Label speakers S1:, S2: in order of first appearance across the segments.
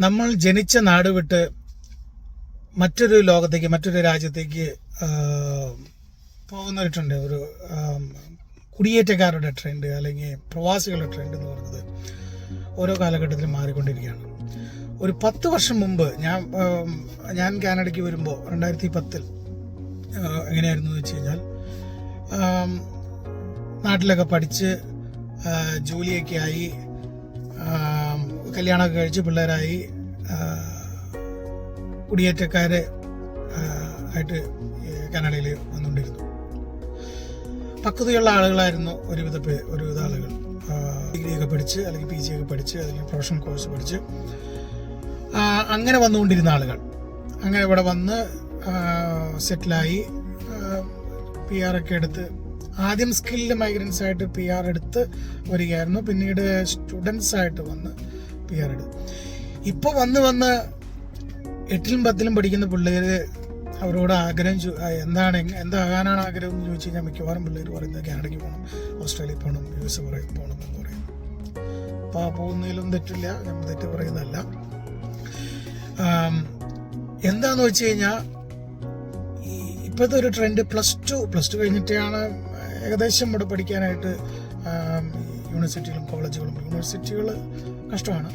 S1: നമ്മൾ ജനിച്ച നാട് വിട്ട് മറ്റൊരു ലോകത്തേക്ക്, മറ്റൊരു രാജ്യത്തേക്ക് പോകുന്ന ഒരു ട്രെൻഡ്, ഒരു കുടിയേറ്റക്കാരുടെ ട്രെൻഡ് അല്ലെങ്കിൽ പ്രവാസികളുടെ ട്രെൻഡ് എന്ന് പറയുന്നത് ഓരോ കാലഘട്ടത്തിലും മാറിക്കൊണ്ടിരിക്കുകയാണ്. ഒരു 10 വർഷം മുമ്പ് ഞാൻ കാനഡയ്ക്ക് വരുമ്പോൾ 2010 എങ്ങനെയായിരുന്നു എന്ന് വെച്ച് കഴിഞ്ഞാൽ, നാട്ടിലൊക്കെ പഠിച്ച് ജോലിയൊക്കെ ആയി, കല്യാണമൊക്കെ കഴിച്ച് പിള്ളേരായി, കുടിയേറ്റക്കാര് ആയിട്ട് കാനഡയിൽ വന്നുകൊണ്ടിരുന്നു. പക്വതയുള്ള ആളുകളായിരുന്നു ഒരുവിധ ആളുകൾ. ഡിഗ്രിയൊക്കെ പഠിച്ച് അല്ലെങ്കിൽ PG ഒക്കെ പഠിച്ച് അല്ലെങ്കിൽ പ്രൊഫഷണൽ കോഴ്സ് പഠിച്ച് അങ്ങനെ വന്നുകൊണ്ടിരുന്ന ആളുകൾ അങ്ങനെ ഇവിടെ വന്ന് സെറ്റിലായി, PR ഒക്കെ എടുത്ത്, ആദ്യം സ്കിൽഡ് മൈഗ്രൻസ് ആയിട്ട് PR എടുത്ത് വരികയായിരുന്നു. പിന്നീട് സ്റ്റുഡൻസ് ആയിട്ട് വന്ന് PR എടുത്ത്. ഇപ്പോൾ വന്ന് 8ലും 10ലും പഠിക്കുന്ന പിള്ളേർ അവരോട് ആഗ്രഹം എന്താകാനാണ് ആഗ്രഹം എന്ന് ചോദിച്ചു കഴിഞ്ഞാൽ മിക്കവാറും പിള്ളേർ പറയുന്നത് കാനഡയ്ക്ക് പോകണം, ഓസ്ട്രേലിയയിൽ പോകണം, USA പോകണം എന്ന് പറയും. അപ്പോൾ പോകുന്നതിലും തെറ്റില്ല, നമ്മൾ തെറ്റ് പറയുന്നതല്ല. എന്താന്ന് വെച്ച് കഴിഞ്ഞാൽ, ഇപ്പോഴത്തെ ഒരു ട്രെൻഡ് പ്ലസ് ടു കഴിഞ്ഞിട്ടാണ് ഏകദേശം ഇവിടെ പഠിക്കാനായിട്ട് യൂണിവേഴ്സിറ്റികൾ കഷ്ടമാണ്,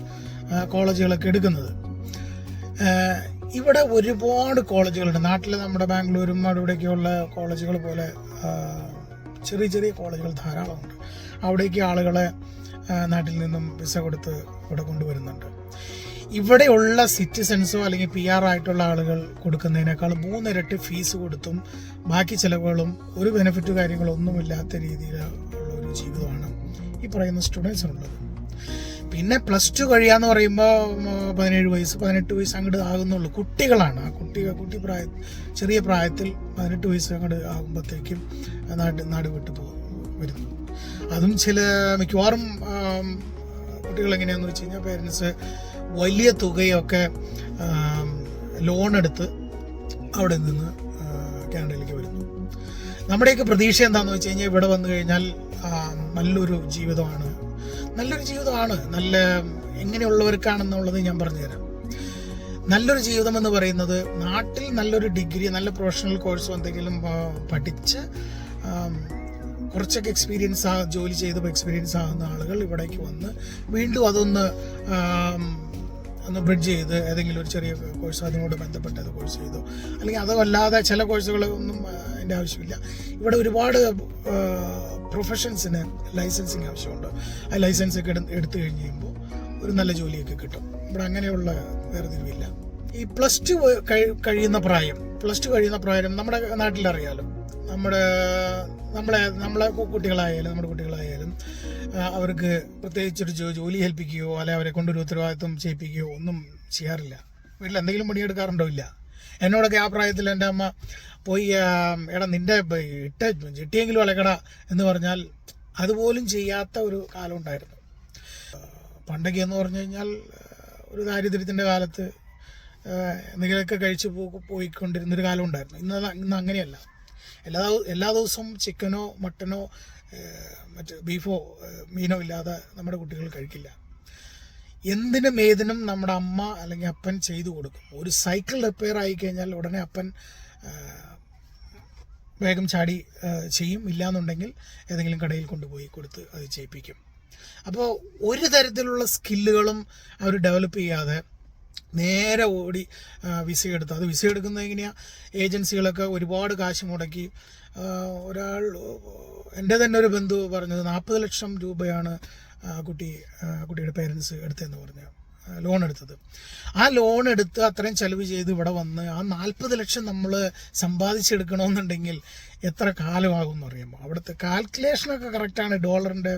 S1: കോളേജുകളൊക്കെ എടുക്കുന്നത്. ഇവിടെ ഒരുപാട് കോളേജുകളുണ്ട്. നാട്ടിൽ നമ്മുടെ ബാംഗ്ലൂരും അവിടെയൊക്കെയുള്ള കോളേജുകൾ പോലെ ചെറിയ കോളേജുകൾ ധാരാളമുണ്ട്. അവിടേക്ക് ആളുകളെ നാട്ടിൽ നിന്നും വിസ കൊടുത്ത് ഇവിടെ കൊണ്ടുവരുന്നുണ്ട്. ഇവിടെയുള്ള സിറ്റിസൺസോ അല്ലെങ്കിൽ PR ആയിട്ടുള്ള ആളുകൾ കൊടുക്കുന്നതിനേക്കാൾ 3 ഇരട്ടി ഫീസ് കൊടുത്തും ബാക്കി ചിലവുകളും ഒരു ബെനിഫിറ്റ് കാര്യങ്ങളൊന്നുമില്ലാത്ത രീതിയിലുള്ള ഒരു ജീവിതമാണ് ഈ പറയുന്ന സ്റ്റുഡൻസിനുള്ളത്. പിന്നെ പ്ലസ് ടു കഴിയാന്ന് പറയുമ്പോൾ 17 വയസ്സ് 18 വയസ്സ് അങ്ങോട്ട് ആകുന്നുള്ളൂ. കുട്ടികളാണ്. ചെറിയ പ്രായത്തിൽ 18 വയസ്സ് അങ്ങോട്ട് ആകുമ്പോഴത്തേക്കും നാട് വിട്ടു വരുന്നു. അതും മിക്കവാറും കുട്ടികൾ എങ്ങനെയാന്ന് വെച്ച് കഴിഞ്ഞാൽ, പേരൻസ് വലിയ തുകയൊക്കെ ലോൺ എടുത്ത് അവിടെ നിന്ന് കാനഡയിലേക്ക് വരുന്നു. നമ്മുടെയൊക്കെ പ്രതീക്ഷ എന്താണെന്ന് വെച്ച് കഴിഞ്ഞാൽ, ഇവിടെ വന്നു കഴിഞ്ഞാൽ നല്ലൊരു ജീവിതമാണ്. നല്ല എങ്ങനെയുള്ളവർക്കാണെന്നുള്ളത് ഞാൻ പറഞ്ഞുതരാം. നല്ലൊരു ജീവിതം എന്ന് പറയുന്നത്, നാട്ടിൽ നല്ലൊരു ഡിഗ്രി, നല്ല പ്രൊഫഷണൽ കോഴ്സോ എന്തെങ്കിലും പഠിച്ച് കുറച്ചൊക്കെ ജോലി ചെയ്ത് എക്സ്പീരിയൻസ് ആകുന്ന ആളുകൾ ഇവിടേക്ക് വന്ന് വീണ്ടും അതൊന്ന് ബ്രിഡ്ജ് ചെയ്ത് ഏതെങ്കിലും ഒരു ചെറിയ കോഴ്സ് അതിനോട് ബന്ധപ്പെട്ടത് കോഴ്സ് ചെയ്തോ, അല്ലെങ്കിൽ അതല്ലാതെ ചില കോഴ്സുകളൊന്നും അതിൻ്റെ ആവശ്യമില്ല. ഇവിടെ ഒരുപാട് പ്രൊഫഷൻസിന് ലൈസൻസിങ് ആവശ്യമുണ്ട്. ആ ലൈസൻസ് ഒക്കെ എടുത്തു കഴിഞ്ഞ് കഴിയുമ്പോൾ ഒരു നല്ല ജോലിയൊക്കെ കിട്ടും. ഇവിടെ അങ്ങനെയുള്ള വേർതിരിവില്ല. ഈ പ്ലസ് ടു കഴിയുന്ന പ്രായം നമ്മുടെ നാട്ടിലറിയാലോ. നമ്മളെ കുട്ടികളായാലും അവർക്ക് പ്രത്യേകിച്ചൊരു ജോലി ഏൽപ്പിക്കുകയോ അല്ലെങ്കിൽ അവരെ കൊണ്ടൊരു ഉത്തരവാദിത്വം ചെയ്യിപ്പിക്കുകയോ ഒന്നും ചെയ്യാറില്ല. വീട്ടിൽ എന്തെങ്കിലും പണിയെടുക്കാറുണ്ടോ? ഇല്ല. എന്നോടൊക്കെ ആ പ്രായത്തിൽ എൻ്റെ അമ്മ പോയി, എടാ നിൻ്റെ ചിട്ടിയെങ്കിലും അലക്കട എന്ന് പറഞ്ഞാൽ അതുപോലും ചെയ്യാത്ത ഒരു കാലം ഉണ്ടായിരുന്നു. പണ്ടൊക്കെ എന്ന് പറഞ്ഞു കഴിഞ്ഞാൽ ഒരു ദാരിദ്ര്യത്തിൻ്റെ കാലത്ത് എന്തെങ്കിലുമൊക്കെ കഴിച്ച് പോയിക്കൊണ്ടിരുന്നൊരു കാലം ഉണ്ടായിരുന്നു. ഇന്ന് അങ്ങനെയല്ല. എല്ലാ ദിവസവും ചിക്കനോ മട്ടനോ മറ്റ് ബീഫോ മീനോ ഇല്ലാതെ നമ്മുടെ കുട്ടികൾ കഴിക്കില്ല. എന്തിനും ഏതിനും നമ്മുടെ അമ്മ അല്ലെങ്കിൽ അപ്പൻ ചെയ്തു കൊടുക്കും. ഒരു സൈക്കിൾ റിപ്പയർ ആയി കഴിഞ്ഞാൽ ഉടനെ അപ്പൻ വേഗം ചാടി ചെയ്യും. ഇല്ലയെന്നുണ്ടെങ്കിൽ ഏതെങ്കിലും കടയിൽ കൊണ്ടുപോയി കൊടുത്ത് അത് ചെയ്യിപ്പിക്കും. അപ്പോൾ ഒരു തരത്തിലുള്ള സ്കില്ലുകളും അവർ ഡെവലപ്പ് ചെയ്യാതെ നേരെ ഓടി വിസ എടുത്ത്, അത് വിസ എടുക്കുന്നത് എങ്ങനെയാണ്? ഏജൻസികളൊക്കെ ഒരുപാട് കാശ് മുടക്കി. എൻ്റെ തന്നെ ഒരു ബന്ധു പറഞ്ഞത് 40 ലക്ഷം രൂപയാണ് കുട്ടിയുടെ പേരൻസ് എടുത്തതെന്ന് പറഞ്ഞു, ലോൺ എടുത്തത്. ആ ലോൺ എടുത്ത് അത്രയും ചെലവ് ചെയ്ത് ഇവിടെ വന്ന് ആ 40 ലക്ഷം നമ്മൾ സമ്പാദിച്ചെടുക്കണമെന്നുണ്ടെങ്കിൽ എത്ര കാലമാകും എന്ന് അറിയുമ്പോൾ, അവിടുത്തെ കാൽക്കുലേഷനൊക്കെ കറക്റ്റാണ്. ഡോളറിൻ്റെ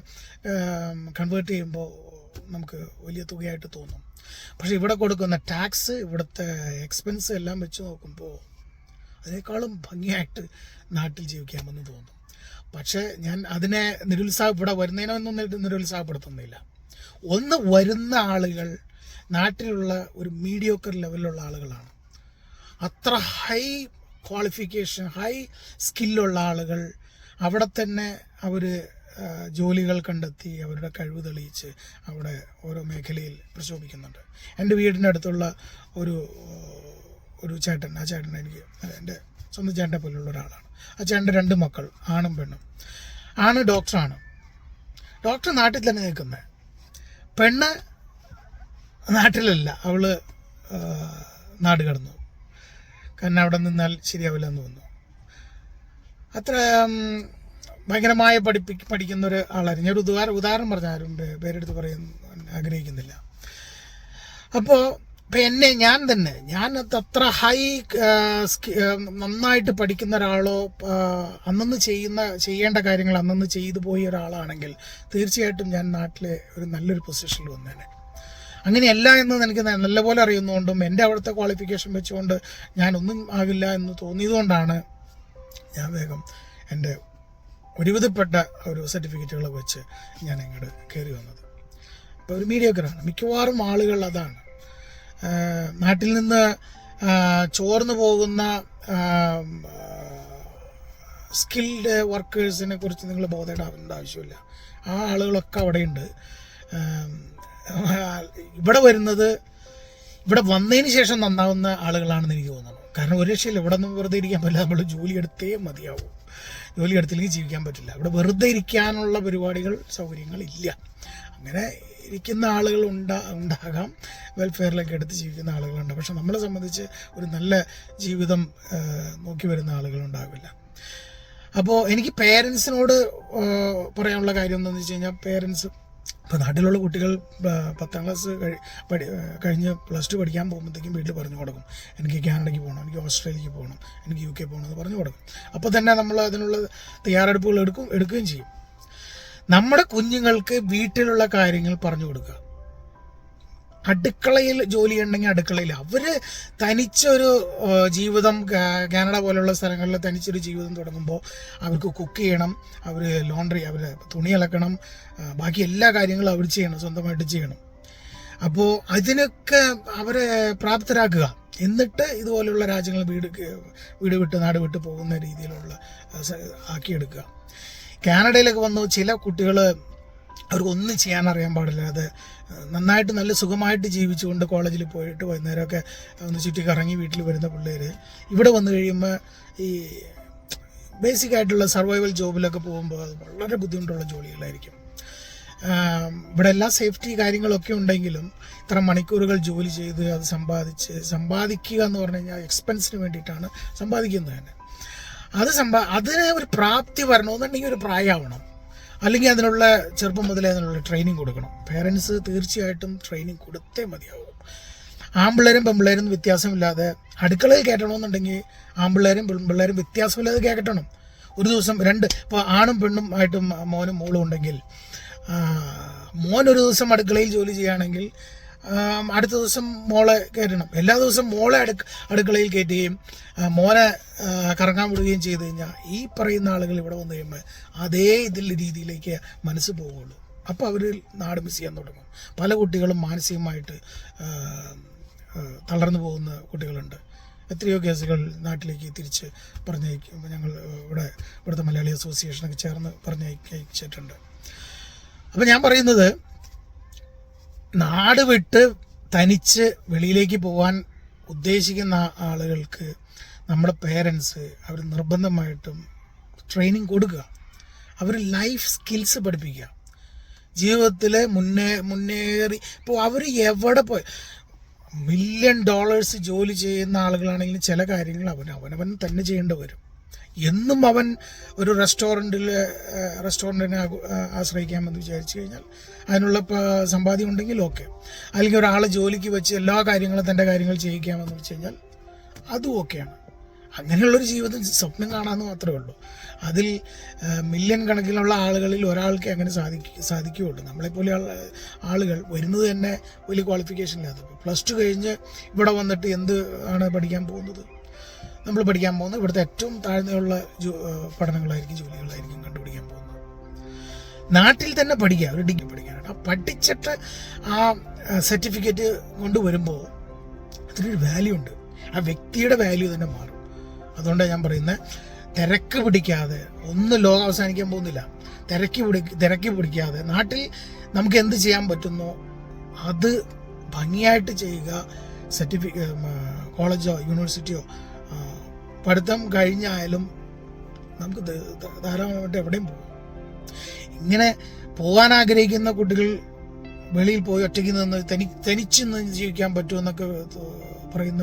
S1: കൺവേർട്ട് ചെയ്യുമ്പോൾ നമുക്ക് വലിയ തുകയായിട്ട് തോന്നും. പക്ഷെ ഇവിടെ കൊടുക്കുന്ന ടാക്സ്, ഇവിടുത്തെ എക്സ്പെൻസ് എല്ലാം വെച്ച് നോക്കുമ്പോൾ അതിനേക്കാളും ഭംഗിയായിട്ട് നാട്ടിൽ ജീവിക്കാമെന്ന് തോന്നും. പക്ഷേ ഞാൻ അതിനെ ഇവിടെ വരുന്നതിനൊന്നും നിരുത്സാഹപ്പെടുത്തുന്നില്ല. വരുന്ന ആളുകൾ നാട്ടിലുള്ള ഒരു മീഡിയോക്കർ ലെവലിലുള്ള ആളുകളാണ്. അത്ര ഹൈ ക്വാളിഫിക്കേഷൻ, ഹൈ സ്കില്ലുള്ള ആളുകൾ അവിടെ തന്നെ അവർ ജോലികൾ കണ്ടെത്തി അവരുടെ കഴിവ് തെളിയിച്ച് അവിടെ ഓരോ മേഖലയിൽ പ്രശോഭിക്കുന്നുണ്ട്. എൻ്റെ വീടിൻ്റെ അടുത്തുള്ള ഒരു ചേട്ടൻ, ആ ചേട്ടൻ എനിക്ക് എൻ്റെ സ്വന്തം ചേട്ടനെ പോലുള്ള ഒരാളാണ്. ആ ചേട്ടൻ്റെ 2 മക്കൾ, ആണും പെണ്ണും. ആണ് ഡോക്ടറാണ്. ഡോക്ടർ നാട്ടിൽ തന്നെ നിൽക്കുന്നത്. പെണ്ണ് നാട്ടിലല്ല, അവള് നാട് കടന്നു. കാരണം അവിടെ നിന്നാൽ ശരിയാവില്ല എന്ന് തോന്നുന്നു. അത്ര ഭയങ്കരമായ പഠിക്കുന്ന ഒരു ആളായിരുന്നു. ഞാൻ ഒരു ഉദാഹരണം പറഞ്ഞാലും പേരെടുത്ത് പറയാൻ ആഗ്രഹിക്കുന്നില്ല. അപ്പോൾ ഞാൻ അത്ര ഹൈ നന്നായിട്ട് പഠിക്കുന്ന ഒരാളോ അന്നന്ന് ചെയ്യേണ്ട കാര്യങ്ങൾ അന്നന്ന് ചെയ്തു പോയ ഒരാളാണെങ്കിൽ തീർച്ചയായിട്ടും ഞാൻ നാട്ടിലെ ഒരു നല്ലൊരു പൊസിഷനിൽ വന്നേനെ. അങ്ങനെയല്ല എന്ന് എനിക്ക് നല്ലപോലെ അറിയുന്നതുകൊണ്ടും എൻ്റെ അവിടുത്തെ ക്വാളിഫിക്കേഷൻ വെച്ചുകൊണ്ട് ഞാനൊന്നും ആകില്ല എന്ന് തോന്നിയതുകൊണ്ടാണ് ഞാൻ വേഗം എൻ്റെ ഒരുവിധപ്പെട്ട ഒരു സർട്ടിഫിക്കറ്റുകളൊക്കെ വെച്ച് ഞാൻ ഇങ്ങോട്ട് കയറി വന്നത്. ഇപ്പോൾ ഒരു മീഡിയോക്കറാണ്. മിക്കവാറും ആളുകൾ അതാണ്. നാട്ടിൽ നിന്ന് ചോർന്നു പോകുന്ന സ്കിൽഡ് വർക്കേഴ്സിനെ കുറിച്ച് നിങ്ങൾ ബോധേടാവേണ്ട ആവശ്യമില്ല. ആ ആളുകളൊക്കെ അവിടെയുണ്ട്. ഇവിടെ വന്നതിന് ശേഷം നന്നാവുന്ന ആളുകളാണെന്ന് എനിക്ക് തോന്നുന്നു. കാരണം ഒരു രക്ഷയില്ല, ഇവിടെ ഒന്നും വെറുതെ ഇരിക്കാൻ പറ്റില്ല. നമ്മൾ ജോലി എടുത്തേ മതിയാവും. ജോലി എടുത്തില്ലെങ്കിൽ ജീവിക്കാൻ പറ്റില്ല. ഇവിടെ വെറുതെ ഇരിക്കാനുള്ള പരിപാടികൾ, സൗകര്യങ്ങളില്ല. അങ്ങനെ ഇരിക്കുന്ന ആളുകൾ ഉണ്ടാകാം, വെൽഫെയറിലൊക്കെ എടുത്ത് ജീവിക്കുന്ന ആളുകളുണ്ട്. പക്ഷെ നമ്മളെ സംബന്ധിച്ച് ഒരു നല്ല ജീവിതം നോക്കി വരുന്ന ആളുകളുണ്ടാവില്ല. അപ്പോൾ എനിക്ക് പേരൻസിനോട് പറയാനുള്ള കാര്യം എന്താണെന്ന് വെച്ച് കഴിഞ്ഞാൽ, പേരൻസ് ഇപ്പോൾ നാട്ടിലുള്ള കുട്ടികൾ 10ാം ക്ലാസ് കഴിഞ്ഞ് +2 പഠിക്കാൻ പോകുമ്പോഴത്തേക്കും വീട്ടിൽ പറഞ്ഞു കൊടുക്കും, എനിക്ക് കാനഡയ്ക്ക് പോകണം, എനിക്ക് ഓസ്ട്രേലിയക്ക് പോകണം, എനിക്ക് UK പോകണം എന്ന് പറഞ്ഞു കൊടുക്കും. അപ്പോൾ തന്നെ നമ്മൾ അതിനുള്ള തയ്യാറെടുപ്പുകൾ എടുക്കുകയും ചെയ്യും. നമ്മുടെ കുഞ്ഞുങ്ങൾക്ക് വീട്ടിലുള്ള കാര്യങ്ങൾ പറഞ്ഞു കൊടുക്കുക. അടുക്കളയിൽ ജോലി ഉണ്ടെങ്കിൽ അടുക്കളയിൽ അവർ തനിച്ചൊരു ജീവിതം, കാനഡ പോലുള്ള സ്ഥലങ്ങളിൽ തനിച്ചൊരു ജീവിതം തുടങ്ങുമ്പോൾ അവർക്ക് കുക്ക് ചെയ്യണം, അവർ ലോണ്ടറി, അവർ തുണി അലക്കണം, ബാക്കി എല്ലാ കാര്യങ്ങളും അവർ ചെയ്യണം, സ്വന്തമായിട്ട് ചെയ്യണം. അപ്പോൾ അതിനൊക്കെ അവരെ പ്രാപ്തരാക്കുക. എന്നിട്ട് ഇതുപോലുള്ള രാജ്യങ്ങൾ വീട് വിട്ട് നാട് വിട്ട് പോകുന്ന രീതിയിലുള്ള ആക്കിയെടുക്കുക. കാനഡയിലൊക്കെ വന്നു ചില കുട്ടികൾ അവർക്കൊന്നും ചെയ്യാൻ അറിയാൻ പാടില്ല. അത് നന്നായിട്ട് നല്ല സുഖമായിട്ട് ജീവിച്ചുകൊണ്ട് കോളേജിൽ പോയിട്ട് വൈകുന്നേരമൊക്കെ ഒന്ന് ചുറ്റി കറങ്ങി വീട്ടിൽ വരുന്ന പിള്ളേർ ഇവിടെ വന്നു കഴിയുമ്പോൾ ഈ ബേസിക് ആയിട്ടുള്ള സർവൈവൽ ജോബിലൊക്കെ പോകുമ്പോൾ അത് വളരെ ബുദ്ധിമുട്ടുള്ള ജോലികളായിരിക്കും. ഇവിടെ എല്ലാ സേഫ്റ്റി കാര്യങ്ങളൊക്കെ ഉണ്ടെങ്കിലും ഇത്ര മണിക്കൂറുകൾ ജോലി ചെയ്ത് അത് സമ്പാദിക്കുക എന്ന് പറഞ്ഞു കഴിഞ്ഞാൽ എക്സ്പെൻസിന് വേണ്ടിയിട്ടാണ് സമ്പാദിക്കുന്നത് തന്നെ. അതിന് ഒരു പ്രാപ്തി വരണമെന്നുണ്ടെങ്കിൽ ഒരു പ്രായമാവണം, അല്ലെങ്കിൽ അതിനുള്ള ചെറുപ്പം മുതലേ അതിനുള്ള ട്രെയിനിങ് കൊടുക്കണം. പേരൻസ് തീർച്ചയായിട്ടും ട്രെയിനിങ് കൊടുത്തേ മതിയാവും. ആൺപിള്ളേരും പെൺപിള്ളേരും വ്യത്യാസമില്ലാതെ അടുക്കളയിൽ കയറ്റണമെന്നുണ്ടെങ്കിൽ ആൺപിള്ളേരും പെൺപിള്ളേരും വ്യത്യാസമില്ലാതെ കയറ്റണം. ഒരു ദിവസം ഇപ്പോൾ ആണും പെണ്ണും ആയിട്ട് മോനും മോളും ഉണ്ടെങ്കിൽ മോൻ ഒരു ദിവസം അടുക്കളയിൽ ജോലി ചെയ്യുകയാണെങ്കിൽ അടുത്ത ദിവസം മോളെ കയറ്റണം. എല്ലാ ദിവസവും മോളെ അടുക്കളയിൽ കയറ്റുകയും മോനെ കറങ്ങാൻ വിടുകയും ചെയ്ത് കഴിഞ്ഞാൽ ഈ പറയുന്ന ആളുകൾ ഇവിടെ വന്നു കഴിയുമ്പോൾ അതേ രീതിയിലേക്ക് മനസ്സ് പോവുള്ളൂ. അപ്പോൾ അവർ നാട് മിസ് ചെയ്യാൻ തുടങ്ങും. പല കുട്ടികളും മാനസികമായിട്ട് തളർന്നു പോകുന്ന കുട്ടികളുണ്ട്. എത്രയോ കേസുകൾ നാട്ടിലേക്ക് തിരിച്ച് പറഞ്ഞയക്കും. ഞങ്ങൾ ഇവിടുത്തെ മലയാളി അസോസിയേഷനൊക്കെ ചേർന്ന് പറഞ്ഞയച്ചിട്ടുണ്ട്. അപ്പോൾ ഞാൻ പറയുന്നത്, നാട് വിട്ട് തനിച്ച് വെളിയിലേക്ക് പോകാൻ ഉദ്ദേശിക്കുന്ന ആളുകൾക്ക് നമ്മുടെ പേരൻസ് അവർ നിർബന്ധമായിട്ടും ട്രെയിനിങ് കൊടുക്കുക. അവർ ലൈഫ് സ്കിൽസ് പഠിപ്പിക്കുക. ജീവിതത്തിൽ മുന്നേറി ഇപ്പോൾ അവർ എവിടെ പോയി $1 million ജോലി ചെയ്യുന്ന ആളുകളാണെങ്കിലും ചില കാര്യങ്ങൾ അവനവൻ തന്നെ ചെയ്യേണ്ടി വരും. എന്നും അവൻ ഒരു റെസ്റ്റോറൻറ്റിനെ ആശ്രയിക്കാമെന്ന് വിചാരിച്ചു കഴിഞ്ഞാൽ അതിനുള്ള സമ്പാദ്യം ഉണ്ടെങ്കിൽ ഓക്കെ. അല്ലെങ്കിൽ ഒരാളെ ജോലിക്ക് വെച്ച് എല്ലാ കാര്യങ്ങളും തൻ്റെ കാര്യങ്ങൾ ചെയ്യിക്കാമെന്ന് വെച്ച് കഴിഞ്ഞാൽ അതും ഓക്കെയാണ്. അങ്ങനെയുള്ളൊരു ജീവിതം സ്വപ്നം കാണാമെന്ന് മാത്രമേ ഉള്ളൂ. അതിൽ മില്യൺ കണക്കിലുള്ള ആളുകളിൽ ഒരാൾക്ക് അങ്ങനെ സാധിക്കുകയുള്ളൂ. നമ്മളെപ്പോലെ ആളുകൾ വരുന്നത് തന്നെ വലിയ ക്വാളിഫിക്കേഷൻ ഇല്ലാത്ത +2 കഴിഞ്ഞ് ഇവിടെ വന്നിട്ട് എന്ത് ആണ് പഠിക്കാൻ പോകുന്നത്? നമ്മൾ പഠിക്കാൻ പോകുന്നത് ഇവിടുത്തെ ഏറ്റവും താഴ്ന്നയുള്ള പഠനങ്ങളായിരിക്കും, ജോലികളായിരിക്കും കണ്ടുപിടിക്കാൻ പോകുന്നത്. നാട്ടിൽ തന്നെ പഠിക്കുക, ഒരു ഡിഗ്രി പഠിക്കാനായിട്ട്. ആ പഠിച്ചിട്ട് ആ സർട്ടിഫിക്കറ്റ് കൊണ്ടുവരുമ്പോൾ അതിനൊരു വാല്യൂ ഉണ്ട്. ആ വ്യക്തിയുടെ വാല്യൂ തന്നെ മാറും. അതുകൊണ്ടാണ് ഞാൻ പറയുന്നത്, തിരക്ക് പിടിക്കാതെ ഒന്നും ലോകം അവസാനിക്കാൻ പോകുന്നില്ല. തിരക്കി പിടിക്കാതെ നാട്ടിൽ നമുക്ക് എന്ത് ചെയ്യാൻ പറ്റുന്നോ അത് ഭംഗിയായിട്ട് ചെയ്യുക. കോളേജോ യൂണിവേഴ്സിറ്റിയോ പഠിത്തം കഴിഞ്ഞായാലും നമുക്ക് ധാരാളമായിട്ട് എവിടെയും പോകും. ഇങ്ങനെ പോകാൻ ആഗ്രഹിക്കുന്ന കുട്ടികൾ വെളിയിൽ പോയി ഒറ്റയ്ക്ക് നിന്ന് തനിച്ച് നിന്ന് ജീവിക്കാൻ പറ്റുമെന്നൊക്കെ പറയുന്ന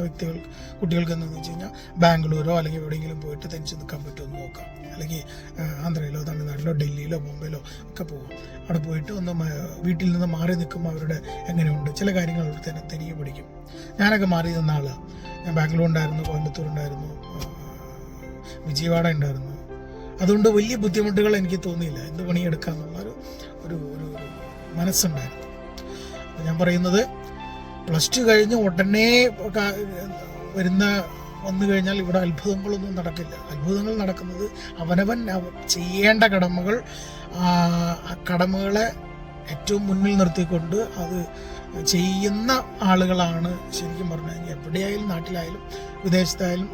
S1: കുട്ടികൾക്ക് എന്താണെന്ന് വെച്ച് കഴിഞ്ഞാൽ ബാംഗ്ലൂരോ അല്ലെങ്കിൽ എവിടെയെങ്കിലും പോയിട്ട് തനിച്ച് നിൽക്കാൻ പറ്റുമെന്ന് നോക്കാം. അല്ലെങ്കിൽ ആന്ധ്രയിലോ തമിഴ്നാട്ടിലോ ഡൽഹിയിലോ ബോംബെയിലോ ഒക്കെ പോകും. അവിടെ പോയിട്ട് ഒന്ന് വീട്ടിൽ നിന്ന് മാറി നിൽക്കുമ്പോൾ അവരുടെ എങ്ങനെയുണ്ട് ചില കാര്യങ്ങൾ അവർ തന്നെ തനിയെ പഠിക്കും. ഞാനൊക്കെ മാറി നിന്ന ആളാണ്. ഞാൻ ബാംഗ്ലൂർ ഉണ്ടായിരുന്നു, കോയമ്പത്തൂർ ഉണ്ടായിരുന്നു, വിജയവാഡ ഉണ്ടായിരുന്നു. അതുകൊണ്ട് വലിയ ബുദ്ധിമുട്ടുകൾ എനിക്ക് തോന്നിയില്ല. എന്ത് പണിയെടുക്കാമെന്നുള്ളൊരു ഒരു ഒരു മനസ്സുണ്ടായിരുന്നു. അപ്പം ഞാൻ പറയുന്നത് +2 കഴിഞ്ഞ് ഉടനെ വന്നു കഴിഞ്ഞാൽ ഇവിടെ അത്ഭുതങ്ങളൊന്നും നടക്കില്ല. അത്ഭുതങ്ങൾ നടക്കുന്നത് അവനവൻ ചെയ്യേണ്ട കടമകളെ ഏറ്റവും മുന്നിൽ നിർത്തിക്കൊണ്ട് അത് ചെയ്യുന്ന ആളുകളാണ് ശരിക്കും പറഞ്ഞു കഴിഞ്ഞാൽ എവിടെയായാലും നാട്ടിലായാലും വിദേശത്തായാലും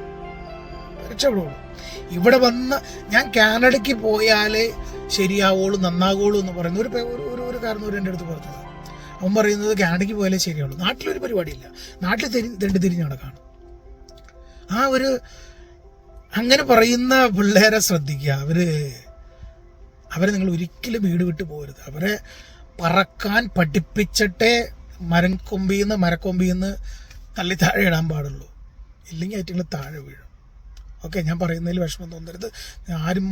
S1: രക്ഷപ്പെടുള്ളൂ. ഇവിടെ വന്ന് ഞാൻ കാനഡയ്ക്ക് പോയാലേ ശരിയാവുള്ളൂ നന്നാകുള്ളൂ എന്ന് പറയുന്ന ഒരു കാരണം എൻ്റെ അടുത്ത് പറഞ്ഞത്. അവൻ പറയുന്നത് കാനഡയ്ക്ക് പോയാലേ ശരിയാവുള്ളൂ. നാട്ടിലൊരു പരിപാടിയില്ല. നാട്ടിൽ തിരിഞ്ഞ് നടക്കാണ്. അങ്ങനെ പറയുന്ന പിള്ളേരെ ശ്രദ്ധിക്കുക. അവരെ നിങ്ങൾ ഒരിക്കലും വീട് വിട്ട് പോകരുത്. അവരെ പറക്കാൻ പഠിപ്പിച്ചിട്ടേ മരക്കൊമ്പിന്ന് തള്ളി താഴെ ഇടാൻ പാടുള്ളൂ. ഇല്ലെങ്കിൽ ഏറ്റവും താഴെ വീഴും. ഓക്കെ, ഞാൻ പറയുന്നതിൽ വിഷമം തോന്നരുത്. ആരും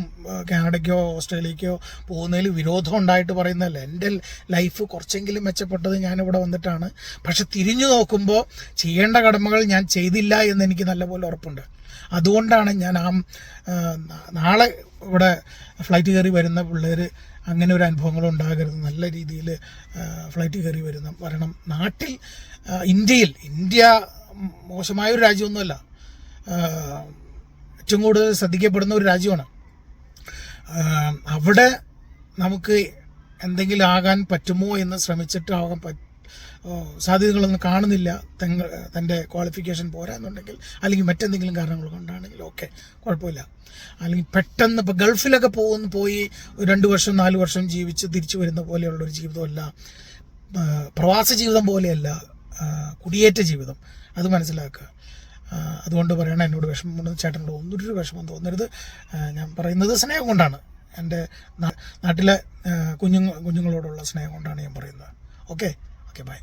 S1: കാനഡയ്ക്കോ ഓസ്ട്രേലിയക്കോ പോകുന്നതിൽ വിരോധം ഉണ്ടായിട്ട് പറയുന്നതല്ല. എൻ്റെ ലൈഫ് കുറച്ചെങ്കിലും മെച്ചപ്പെട്ടത് ഞാനിവിടെ വന്നിട്ടാണ്. പക്ഷെ തിരിഞ്ഞു നോക്കുമ്പോൾ ചെയ്യേണ്ട കടമകൾ ഞാൻ ചെയ്തില്ല എന്ന് എനിക്ക് നല്ലപോലെ ഉറപ്പുണ്ട്. അതുകൊണ്ടാണ് ഞാൻ നാളെ ഇവിടെ ഫ്ലൈറ്റ് കയറി വരുന്ന പിള്ളേർ അങ്ങനെ ഒരു അനുഭവങ്ങൾ ഉണ്ടാകരുത്. നല്ല രീതിയിൽ ഫ്ലൈറ്റ് കയറി വരണം. നാട്ടിൽ ഇന്ത്യ മോശമായൊരു രാജ്യമൊന്നുമല്ല. ഏറ്റവും കൂടുതൽ ശ്രദ്ധിക്കപ്പെടുന്ന ഒരു രാജ്യമാണ്. അവിടെ നമുക്ക് എന്തെങ്കിലും ആകാൻ പറ്റുമോ എന്ന് ശ്രമിച്ചിട്ട് ആകാൻ സാധ്യതകളൊന്നും കാണുന്നില്ല. തൻ്റെ ക്വാളിഫിക്കേഷൻ പോരാന്നുണ്ടെങ്കിൽ അല്ലെങ്കിൽ മറ്റെന്തെങ്കിലും കാരണങ്ങൾ കൊണ്ടാണെങ്കിൽ ഓക്കെ, കുഴപ്പമില്ല. അല്ലെങ്കിൽ പെട്ടെന്ന് ഇപ്പോൾ ഗൾഫിലൊക്കെ പോയി 2 വർഷം 4 വർഷം ജീവിച്ച് തിരിച്ചു വരുന്ന പോലെയുള്ളൊരു ജീവിതമല്ല, പ്രവാസ ജീവിതം പോലെയല്ല കുടിയേറ്റ ജീവിതം. അത് മനസ്സിലാക്കുക. അതുകൊണ്ട് പറയണം, എന്നോട് വിഷമം ചേട്ടനോട് ഒന്നൊരു വിഷമം തോന്നരുത്. ഞാൻ പറയുന്നത് സ്നേഹം കൊണ്ടാണ്. എൻ്റെ നാട്ടിലെ കുഞ്ഞുങ്ങളോടുള്ള സ്നേഹം കൊണ്ടാണ് ഞാൻ പറയുന്നത്. Okay bye.